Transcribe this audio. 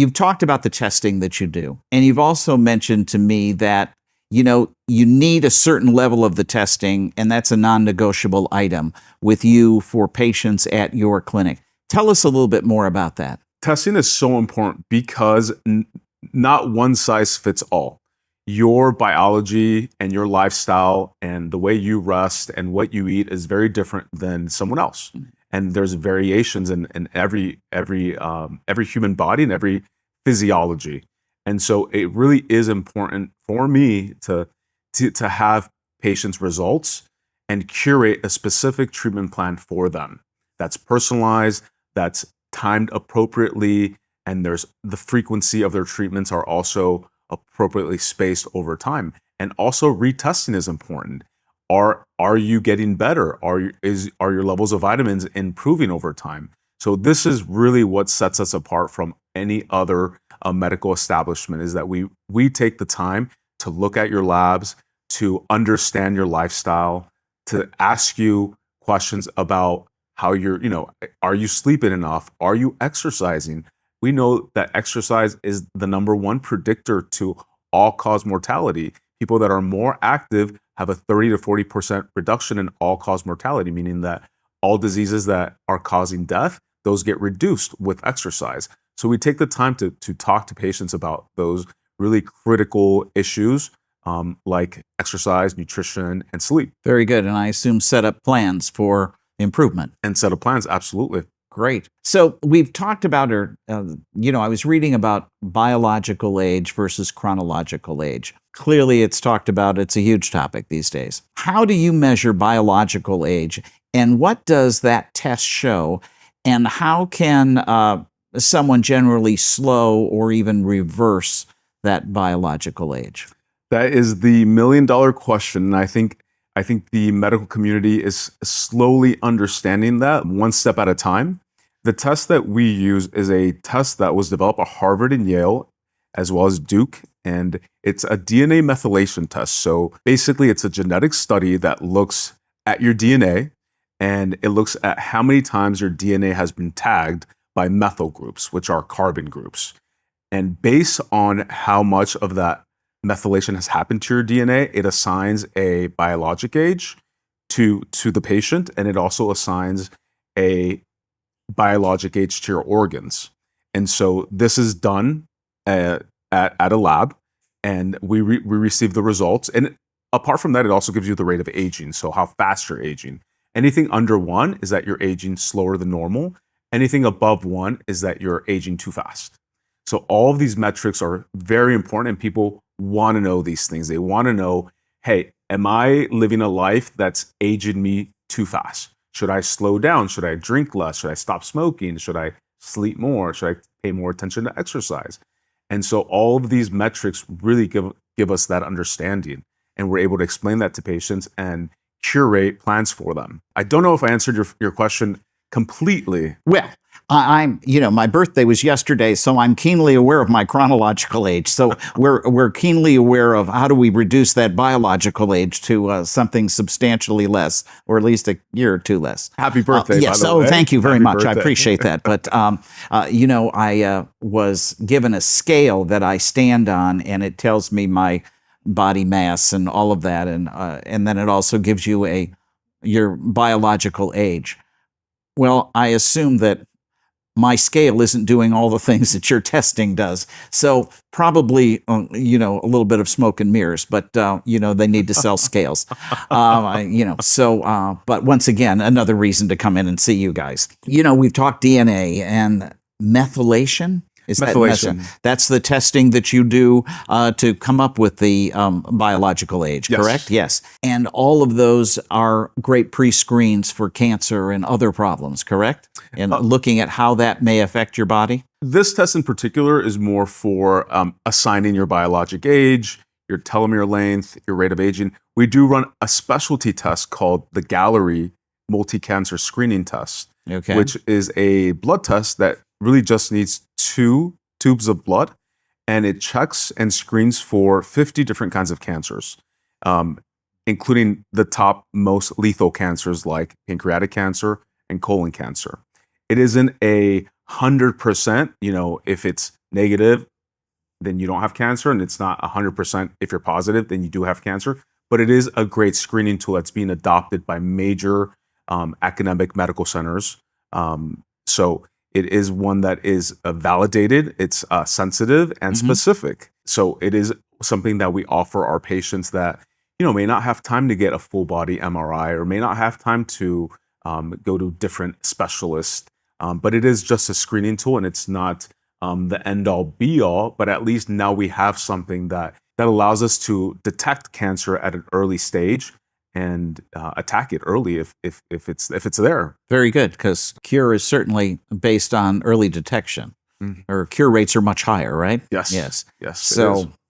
You've talked about the testing that you do, and you've also mentioned to me that you need a certain level of the testing, and that's a non-negotiable item with you for patients at your clinic. Tell us a little bit more about that. Testing is so important because not one size fits all. Your biology and your lifestyle and the way you rest and what you eat is very different than someone else. And there's variations in every human body and every physiology. And so it really is important for me to have patients' results and curate a specific treatment plan for them. That's personalized, that's timed appropriately, and there's the frequency of their treatments are also appropriately spaced over time. And also retesting is important. Are you getting better? Are your levels of vitamins improving over time? So this is really what sets us apart from any other medical establishment, is that we take the time to look at your labs, to understand your lifestyle, to ask you questions about how are you sleeping enough? Are you exercising? We know that exercise is the #1 predictor to all-cause mortality. People that are more active have a 30 to 40% reduction in all-cause mortality, meaning that all diseases that are causing death, those get reduced with exercise. So we take the time to talk to patients about those really critical issues like exercise, nutrition, and sleep. Very good. And I assume set up plans for improvement. And set up plans, absolutely. Great. So we've talked about, I was reading about biological age versus chronological age. Clearly, it's talked about, it's a huge topic these days. How do you measure biological age, and what does that test show, and how can someone generally slow or even reverse that biological age? That is the million-dollar question, and I think the medical community is slowly understanding that one step at a time. The test that we use is a test that was developed at Harvard and Yale, as well as Duke, and it's a DNA methylation test. So basically, it's a genetic study that looks at your DNA, and it looks at how many times your DNA has been tagged by methyl groups, which are carbon groups. And based on how much of that methylation has happened to your DNA, it assigns a biologic age to the patient, and it also assigns a biologic age to your organs. And so this is done at a lab, and we receive the results. And apart from that, it also gives you the rate of aging, so how fast you're aging. Anything under 1 is that you're aging slower than normal. Anything above 1 is that you're aging too fast. So all of these metrics are very important, and people want to know these things. They want to know, hey, am I living a life that's aging me too fast? Should I slow down? Should I drink less? Should I stop smoking? Should I sleep more? Should I pay more attention to exercise? And so all of these metrics really give us that understanding, and we're able to explain that to patients and curate plans for them. I don't know if I answered your question completely. Well, my birthday was yesterday, so I'm keenly aware of my chronological age. So we're keenly aware of how do we reduce that biological age to something substantially less, or at least a year or two less. Happy birthday! Yes. By the way. Thank you very Happy much. birthday. I appreciate that. But I was given a scale that I stand on, and it tells me my body mass and all of that, and then it also gives you your biological age. Well, I assume that my scale isn't doing all the things that your testing does. So probably, a little bit of smoke and mirrors, but, they need to sell scales. But once again, another reason to come in and see you guys. We've talked DNA and methylation. Methylation. That's the testing that you do to come up with the biological age, correct? Yes. And all of those are great pre-screens for cancer and other problems, correct? And looking at how that may affect your body? This test in particular is more for assigning your biologic age, your telomere length, your rate of aging. We do run a specialty test called the Gallery Multi-Cancer Screening Test, which is a blood test that really just needs 2 tubes of blood, and it checks and screens for 50 different kinds of cancers, including the top most lethal cancers like pancreatic cancer and colon cancer. It isn't 100%, if it's negative, then you don't have cancer, and it's not 100% if you're positive, then you do have cancer. But it is a great screening tool that's being adopted by major academic medical centers. So it is one that is validated, it's sensitive and specific. So it is something that we offer our patients that, you know, may not have time to get a full body MRI or may not have time to go to different specialists. But it is just a screening tool, and it's not the end all be all, but at least now we have something that allows us to detect cancer at an early stage and attack it early if it's there. Very good, because cure is certainly based on early detection, or cure rates are much higher, right? Yes. Yes. Yes. So